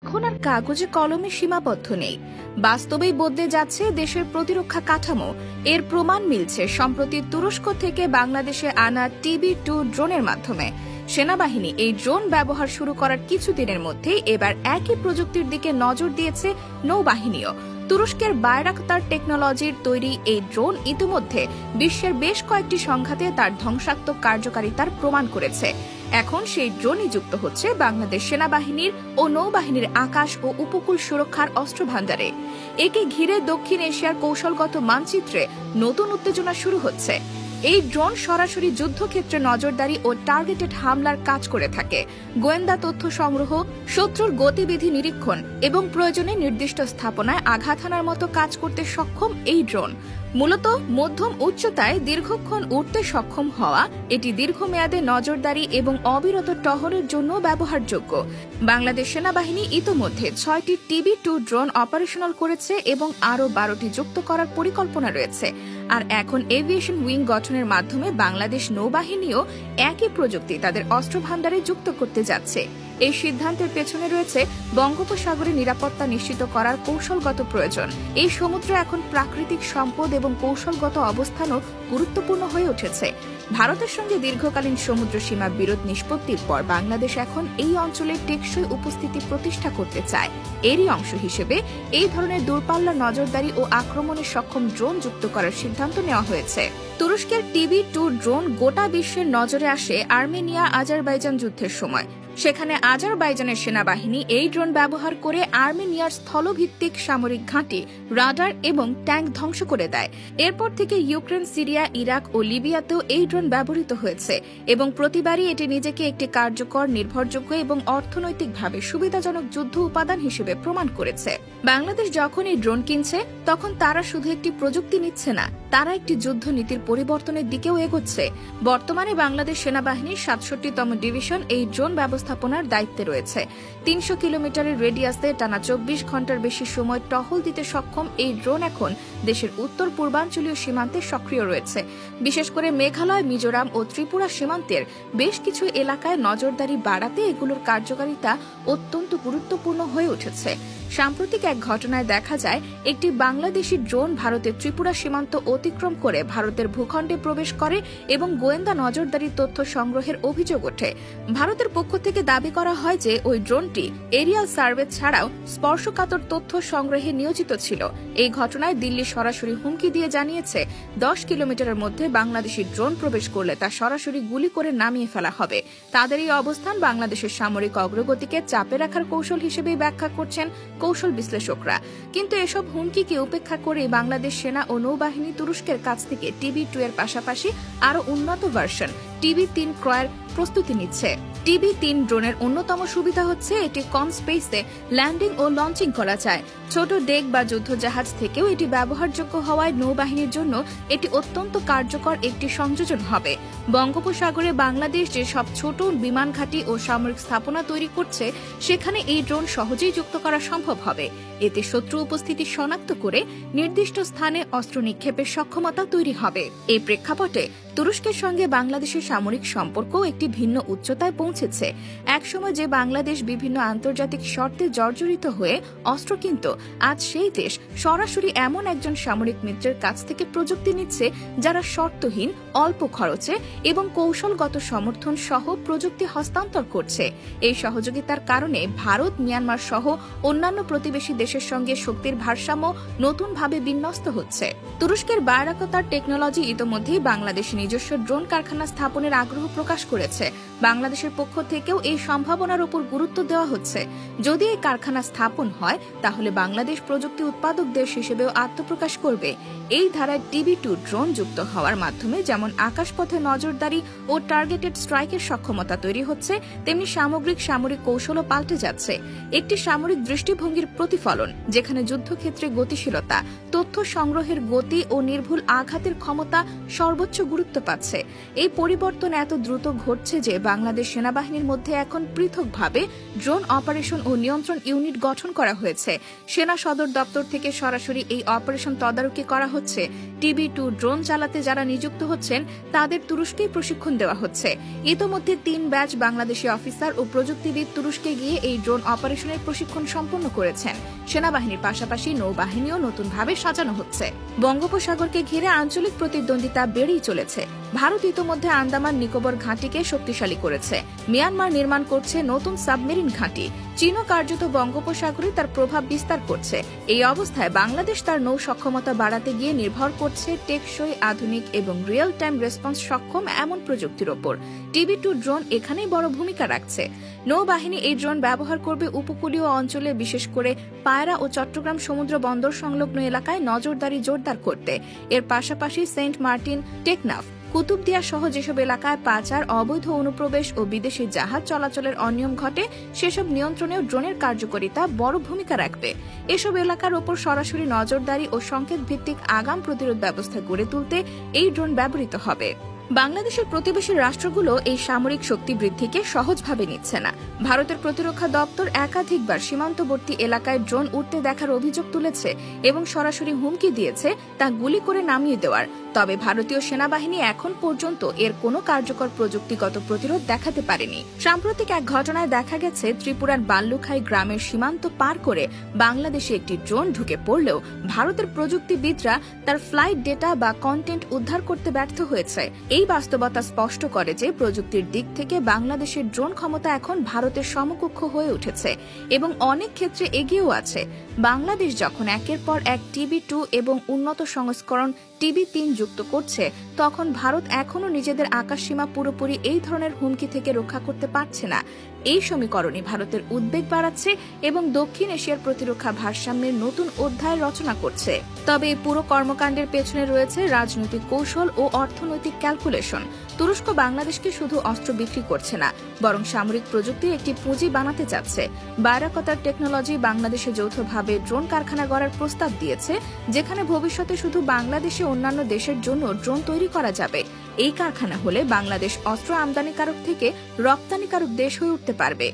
এখন আর কাগজে কলমে সীমাবদ্ধ নেই, বাস্তবেই বদলে যাচ্ছে দেশের প্রতিরক্ষা কাঠামো। এর প্রমাণ মিলছে সম্প্রতি তুরস্ক থেকে বাংলাদেশে আনা TB2 ড্রোনের মাধ্যমে। সেনাবাহিনী এই ড্রোন ব্যবহার শুরু করার কিছুদিনের মধ্যেই এবার একই প্রযুক্তির দিকে নজর দিয়েছে নৌবাহিনীও। তুরস্কের বায়রাক্তার টেকনোলজির তৈরি এই ড্রোন ইতিমধ্যে বিশ্বের বেশ কয়েকটি সংঘাতে তার ধ্বংসাত্মক কার্যকারিতার প্রমাণ করেছে। এখন সেই ড্রোনই যুক্ত হচ্ছে বাংলাদেশ সেনাবাহিনীর ও নৌবাহিনীর আকাশ ও উপকূল সুরক্ষার অস্ত্রভাণ্ডারে। একে ঘিরে দক্ষিণ এশিয়ার কৌশলগত মানচিত্রে নতুন উত্তেজনা শুরু হচ্ছে। এই ড্রোন সরাসরি যুদ্ধক্ষেত্রে নজরদারি ও টার্গেটেড হামলার কাজ করে থাকে। গোয়েন্দা তথ্য সংগ্রহ, শত্রুর গতিবিধি নিরীক্ষণ এবং প্রয়োজনে নির্দিষ্ট স্থাপনায় আঘাত হানার মতো কাজ করতে সক্ষম এই ড্রোন। মূলত মধ্যম উচ্চতায় দীর্ঘক্ষণ উড়তে সক্ষম হওয়া, এটি দীর্ঘমেয়াদে নজরদারি এবং অবিরত টহলের জন্য ব্যবহারযোগ্য। বাংলাদেশ সেনাবাহিনী ইতোমধ্যে 6টি TB2 ড্রোন অপারেশনাল করেছে এবং আরও 12টি যুক্ত করার পরিকল্পনা রয়েছে। আর এখন এভিয়েশন উইং গঠনের মাধ্যমে বাংলাদেশ নৌবাহিনীও একই প্রযুক্তি তাদের অস্ত্রভাণ্ডারে যুক্ত করতে যাচ্ছে। এই সিদ্ধান্তের পেছনে রয়েছে বঙ্গোপসাগরে নিরাপত্তা নিশ্চিত করার কৌশলগত প্রয়োজন। এই সমুদ্রে এখন প্রাকৃতিক সম্পদ এবং কৌশলগত অবস্থানও গুরুত্বপূর্ণ হয়ে উঠেছে। ভারতের সঙ্গে দীর্ঘকালীন সমুদ্র সীমা বিরোধ নিষ্পত্তির পর বাংলাদেশ এখন এই অঞ্চলে টেকসই উপস্থিতি প্রতিষ্ঠা করতে চায়। এরই অংশ হিসেবে এই ধরনের দূরপাল্লা নজরদারি ও আক্রমণে সক্ষম ড্রোন যুক্ত করার সিদ্ধান্ত নেওয়া হয়েছে। তুরস্কের TB2 ড্রোন গোটা বিশ্বের নজরে আসে আর্মেনিয়া আজারবাইজান যুদ্ধের সময়। সেখানে আজারবাইজানের সেনাবাহিনী এই ড্রোন ব্যবহার করে আর্মেনিয়ার স্থলভিত্তিক সামরিক ঘাঁটি, রাডার এবং ট্যাঙ্ক ধ্বংস করে দেয়। এরপর থেকে ইউক্রেন, সিরিয়া, ইরাক ও লিবিয়াতেও এই ড্রোন ব্যবহৃত হয়েছে এবং প্রতিবারই এটি নিজেকে একটি কার্যকর, নির্ভরযোগ্য এবং অর্থনৈতিকভাবে সুবিধাজনক যুদ্ধ উপাদান হিসেবে প্রমাণ করেছে। বাংলাদেশ যখন এই ড্রোন কিনছে, তখন তারা শুধু একটি প্রযুক্তি নিচ্ছে না, তারা একটি যুদ্ধ নীতির পরিবর্তনের দিকেও এগোচ্ছে। বর্তমানে বাংলাদেশ সেনাবাহিনীর 67তম ডিভিশন এই ড্রোন ব্যবস্থাপনার দায়িত্বে রয়েছে। 300 কিলোমিটারের রেডিয়াসে টানা 24 ঘন্টার বেশি সময় টহল দিতে সক্ষম এই ড্রোন এখন দেশের উত্তর পূর্বাঞ্চলীয় সীমান্তে সক্রিয় রয়েছে। বিশেষ করে মেঘালয়, মিজোরাম ও ত্রিপুরা সীমান্তের বেশ কিছু এলাকায় নজরদারি বাড়াতে এগুলোর কার্যকারিতা অত্যন্ত গুরুত্বপূর্ণ হয়ে উঠেছে। সাম্প্রতিক এক ঘটনায় দেখা যায়, একটি বাংলাদেশি ড্রোন ভারতের ত্রিপুরা সীমান্ত অতিক্রম করে ভারতের ভূখণ্ডে প্রবেশ করে এবং গোয়েন্দা নজরদারি তথ্য সংগ্রহের অভিযোগ ওঠে। ভারতের পক্ষ থেকে দাবি করা হয় যে ওই ড্রোনটি এরিয়াল সার্ভে ছাড়াও স্পর্শকাতর তথ্য সংগ্রহে নিয়োজিত ছিল। এই ঘটনায় দিল্লি সরাসরি হুমকি দিয়ে জানিয়েছে, 10 কিলোমিটারের মধ্যে বাংলাদেশি ড্রোন প্রবেশ করলে তা সরাসরি গুলি করে নামিয়ে ফেলা হবে। তাদের এই অবস্থান বাংলাদেশের সামরিক অগ্রগতিকে চাপে রাখার কৌশল হিসেবেই ব্যাখ্যা করছেন কৌশল বিশ্লেষকরা। কিন্তু এসব হুমকিকে উপেক্ষা করে বাংলাদেশ সেনা ও নৌবাহিনী তুরস্কের কাছ থেকে TB2 এর পাশাপাশি আরও উন্নত ভার্সন TB3 ক্রয়ের প্রস্তুতি নিচ্ছে। TB3 ড্রোনের অন্যতম সুবিধা হচ্ছে এটি কম স্পেসে ল্যান্ডিং ও লঞ্চিং করা যায়। ছোট ডেক বা যুদ্ধজাহাজ থেকেও এটি ব্যবহারযোগ্য হওয়ায় নৌবাহিনীর জন্য এটি অত্যন্ত কার্যকর একটি সংযোজন হবে। বঙ্গোপসাগরে বাংলাদেশ যে সব ছোট বিমান ঘাঁটি ও সামরিক স্থাপনা তৈরি করছে, সেখানে এই ড্রোন সহজেই যুক্ত করা সম্ভব হবে। এতে শত্রু উপস্থিতি শনাক্ত করে নির্দিষ্ট স্থানে অস্ত্র নিক্ষেপের সক্ষমতা তৈরি হবে। এই প্রেক্ষাপটে তুরস্কের সঙ্গে বাংলাদেশের সামরিক সম্পর্ক একটি ভিন্ন উচ্চতায় পৌঁছেছে। একসময় যে বাংলাদেশ বিভিন্ন আন্তর্জাতিক শর্তে জর্জরিত হয়ে অস্ত্র কিনত, আজ সেই দেশ সরাসরি এমন একজন সামরিক মিত্রের কাছ থেকে প্রযুক্তি নিচ্ছে যারা শর্তহীন, অল্প খরচে এবং কৌশলগত সমর্থন সহ প্রযুক্তি হস্তান্তর করছে। এই সহযোগিতার কারণে ভারত, মিয়ানমার সহ অন্যান্য প্রতিবেশী দেশের সঙ্গে শক্তির ভারসাম্য নতুনভাবে বিন্যস্ত হচ্ছে। তুরস্কের বায়রাক্তার টেকনোলজি ইতোমধ্যেই বাংলাদেশে নিজস্ব ড্রোন কারখানা স্থাপনের আগ্রহ প্রকাশ করেছে। বাংলাদেশের পক্ষ থেকেও এই সম্ভাবনার উপর গুরুত্ব দেওয়া হচ্ছে। যদি এই কারখানা স্থাপন হয়, তাহলে বাংলাদেশ প্রযুক্তি উৎপাদক দেশ হিসেবেও আত্মপ্রকাশ করবে। এই ধারায় TB2 ড্রোন যুক্ত হওয়ার মাধ্যমে যেমন আকাশপথে নজরদারি ও টার্গেটেড স্ট্রাইকের সক্ষমতা তৈরি হচ্ছে, তেমনি সামগ্রিক সামরিক কৌশলও পাল্টে যাচ্ছে। একটি সামরিক দৃষ্টিভঙ্গির প্রতিফলন, যেখানে যুদ্ধক্ষেত্রে গতিশীলতা, তথ্য সংগ্রহের গতি ও নির্ভুল আঘাতের ক্ষমতা সর্বোচ্চ গুরুত্ব পাচ্ছে। এই পরিবর্তন এত দ্রুত ঘটছে যে বাংলাদেশ সেনাবাহিনীর মধ্যে এখন পৃথকভাবে ড্রোন অপারেশন ও নিয়ন্ত্রণ ইউনিট গঠন করা হয়েছে। সেনা সদর দপ্তর থেকে সরাসরি এই অপারেশন তদারকি করা হচ্ছে। TB2 ড্রোন চালাতে যারা নিযুক্ত হচ্ছেন তাদের তুরস্কেই প্রশিক্ষণ দেওয়া হচ্ছে। ইতোমধ্যে 3 ব্যাচ বাংলাদেশি অফিসার ও প্রযুক্তিবিদ তুরস্কে গিয়ে এই ড্রোন অপারেশনের প্রশিক্ষণ সম্পন্ন করেছেন। সেনাবাহিনীর পাশাপাশি নৌবাহিনীও নতুনভাবে সাজানো হচ্ছে। বঙ্গোপসাগরকে ঘিরে আঞ্চলিক প্রতিদ্বন্দ্বিতা বেড়েই চলেছে। ভারত ইতোমধ্যে আন্দামান নিকোবর ঘাঁটিকে শক্তিশালী করেছে। মিয়ানমার নির্মাণ করছে নতুন সাবমেরিন ঘাঁটি। চীনও কার্যত বঙ্গোপসাগরে তার প্রভাব বিস্তার করছে। এই অবস্থায় বাংলাদেশ তার নৌ সক্ষমতা বাড়াতে গিয়ে নির্ভর করছে টেকসই, আধুনিক এবং রিয়েল টাইম রেসপন্স সক্ষম এমন প্রযুক্তির ওপর। TB2 ড্রোন এখানেই বড় ভূমিকা রাখছে। নৌবাহিনী এই ড্রোন ব্যবহার করবে উপকূলীয় অঞ্চলে, বিশেষ করে পায়রা ও চট্টগ্রাম সমুদ্র বন্দর সংলগ্ন এলাকায় নজরদারি জোরদার করতে। এর পাশাপাশি সেন্ট মার্টিন, টেকনাফ, কুতুবদিয়া সহ যেসব এলাকায় পাচার, অবৈধ অনুপ্রবেশ ও বিদেশি জাহাজ চলাচলের অনিয়ম ঘটে সেসব নিয়ন্ত্রণেও ড্রোনের কার্যকারিতা বড় ভূমিকা রাখবে। এসব এলাকার ওপর সরাসরি নজরদারি ও সংকেত ভিত্তিক আগাম প্রতিরোধ ব্যবস্থা গড়ে তুলতে এই ড্রোন ব্যবহৃত হবে। বাংলাদেশের প্রতিবেশী রাষ্ট্রগুলো এই সামরিক শক্তি বৃদ্ধিকে সহজভাবে নিচ্ছে না। ভারতের প্রতিরক্ষা দপ্তর একাধিকবার সীমান্তবর্তী এলাকায় ড্রোন উঠতে দেখার অভিযোগ তুলেছে এবং সরাসরি হুমকি দিয়েছে তা গুলি করে নামিয়ে দেওয়ার। তবে ভারতীয় সেনাবাহিনী এখন পর্যন্ত এর কোনো কার্যকর প্রযুক্তিগত প্রতিরোধ দেখাতে পারেনি। সাম্প্রতিক এক ঘটনায় দেখা গেছে ত্রিপুরার বাল্লুখাই গ্রামের সীমান্ত পার করে বাংলাদেশে একটি ড্রোন ঢুকে পড়লেও ভারতের প্রযুক্তিবিদরা তার ফ্লাইট ডেটা বা কন্টেন্ট উদ্ধার করতে ব্যর্থ হয়েছে। এই বাস্তবতা স্পষ্ট করে যে প্রযুক্তির দিক থেকে বাংলাদেশের ড্রোন ক্ষমতা এখন ভারতের সমকক্ষ হয়ে উঠেছে এবং অনেক ক্ষেত্রে এগিয়েও আছে। বাংলাদেশ যখন একের পর এক TB2 এবং উন্নত সংস্করণ TB3 যুক্ত করছে, তখন ভারত এখনও নিজেদের আকাশসীমা পুরোপুরি এই ধরনের হুমকি থেকে রক্ষা করতে পারছে না। এই সমীকরণই ভারতের উদ্বেগ বাড়াচ্ছে এবং দক্ষিণ এশিয়ার প্রতিরক্ষা ভারসাম্যের নতুন অধ্যায় রচনা করছে। তবে এই পুরো কর্মকাণ্ডের পেছনে রয়েছে রাজনৈতিক কৌশল ও অর্থনৈতিক ক্যালকুলেশন। তুরস্ক বাংলাদেশকে শুধু অস্ত্র বিক্রি করছে না, বরং সামরিক প্রযুক্তির একটি পুঁজি বানাতে চাচ্ছে। বাইরাকতার টেকনোলজি বাংলাদেশে যৌথভাবে ড্রোন কারখানা গড়ার প্রস্তাব দিয়েছে, যেখানে ভবিষ্যতে শুধু বাংলাদেশে অন্যান্য দেশের জন্য ড্রোন তৈরি করা যাবে। এই কারখানা হলে বাংলাদেশ অস্ত্র আমদানিকারক থেকে রপ্তানিকারক দেশ হয়ে উঠতে পারবে।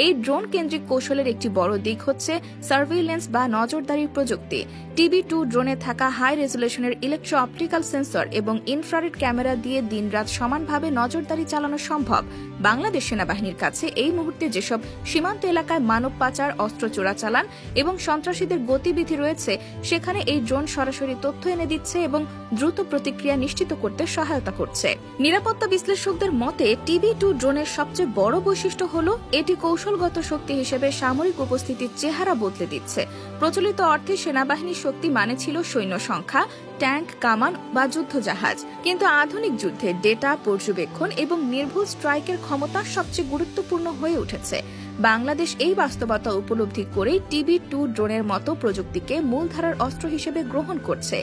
এই ড্রোন কেন্দ্রিক কৌশলের একটি বড় দিক হচ্ছে সার্ভেইলেন্স বা নজরদারির প্রযুক্তি। TB2 ড্রোনে থাকা হাই রেজুলেশনের ইলেকট্রো অপটিক্যাল সেন্সর এবং ইনফ্রারেড ক্যামেরা দিয়ে দিনরাত সমানভাবে নজরদারি চালানো সম্ভব। বাংলাদেশ সেনাবাহিনীর কাছে এই মুহূর্তে যেসব সীমান্ত এলাকায় মানব পাচার, অস্ত্র চোরাচালান এবং সন্ত্রাসীদের গতিবিধি রয়েছে, সেখানে এই ড্রোন সরাসরি তথ্য এনে দিচ্ছে এবং দ্রুত প্রতিক্রিয়া নিশ্চিত করতে সহায়তা করছে। নিরাপত্তা বিশ্লেষকদের মতে TB2 ড্রোনের সবচেয়ে বড় বৈশিষ্ট্য হল এটি কৌশলগত শক্তি হিসেবে সামরিক উপস্থিতির চেহারা বদলে দিচ্ছে। প্রচলিত অর্থে সেনাবাহিনীর শক্তি মানে ছিল সৈন্য সংখ্যা, ট্যাঙ্ক, কামান বা যুদ্ধজাহাজ। কিন্তু আধুনিক যুদ্ধে ডেটা, পর্যবেক্ষণ এবং নির্ভুল স্ট্রাইকের ক্ষমতা সবচেয়ে গুরুত্বপূর্ণ হয়ে উঠেছে। বাংলাদেশ এই বাস্তবতা উপলব্ধি করেই TB2 ড্রোনের মতো প্রযুক্তিকে মূলধারার অস্ত্র হিসেবে গ্রহণ করছে।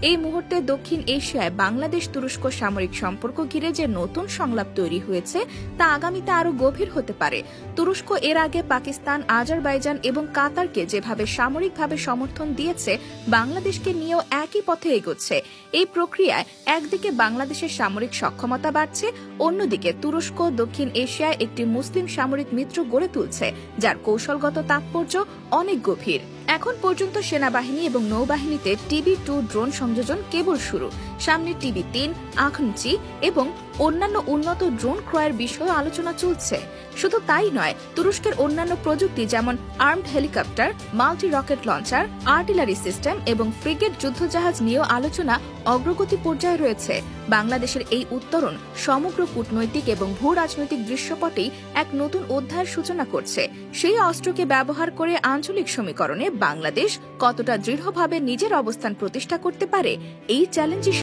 এই মুহূর্তে দক্ষিণ এশিয়ায় বাংলাদেশ তুরস্ক সামরিক সম্পর্ক ঘিরে যে নতুন সংলাপ তৈরি হয়েছে তা আগামীতে আরও গভীর হতে পারে। তুরস্ক এর আগে পাকিস্তান, আজারবাইজান এবং কাতারকে যেভাবে সামরিকভাবে সমর্থন দিয়েছে, বাংলাদেশকে নিয়েও একই পথে এগোচ্ছে। এই প্রক্রিয়ায় একদিকে বাংলাদেশের সামরিক সক্ষমতা বাড়ছে, অন্যদিকে তুরস্ক দক্ষিণ এশিয়ায় একটি মুসলিম সামরিক মিত্র গড়ে তুলছে, যার কৌশলগত তাৎপর্য অনেক গভীর। এখন পর্যন্ত সেনাবাহিনী এবং নৌবাহিনীতে TB2 ড্রোন সংযোজন কেবল শুরু। সামনে TB3, আখনচি এবং অন্যান্য উন্নত ড্রোন ক্রয়ের বিষয়ে আলোচনা চলছে। শুধু তাই নয়, তুরস্কের অন্যান্য প্রযুক্তি যেমন armed helicopter, multi rocket launcher, artillery system এবং ফ্রিগেট যুদ্ধজাহাজ নিয়েও আলোচনা অগ্রগতি পর্যায়ে রয়েছে। বাংলাদেশের এই উত্তরণ সমগ্র কূটনৈতিক এবং ভূ রাজনৈতিক দৃশ্যপটেই এক নতুন অধ্যায়ের সূচনা করছে। সেই অস্ত্রকে ব্যবহার করে আঞ্চলিক সমীকরণে বাংলাদেশ কতটা দৃঢ়ভাবে নিজের অবস্থান প্রতিষ্ঠা করতে পারে, এই চ্যালেঞ্জই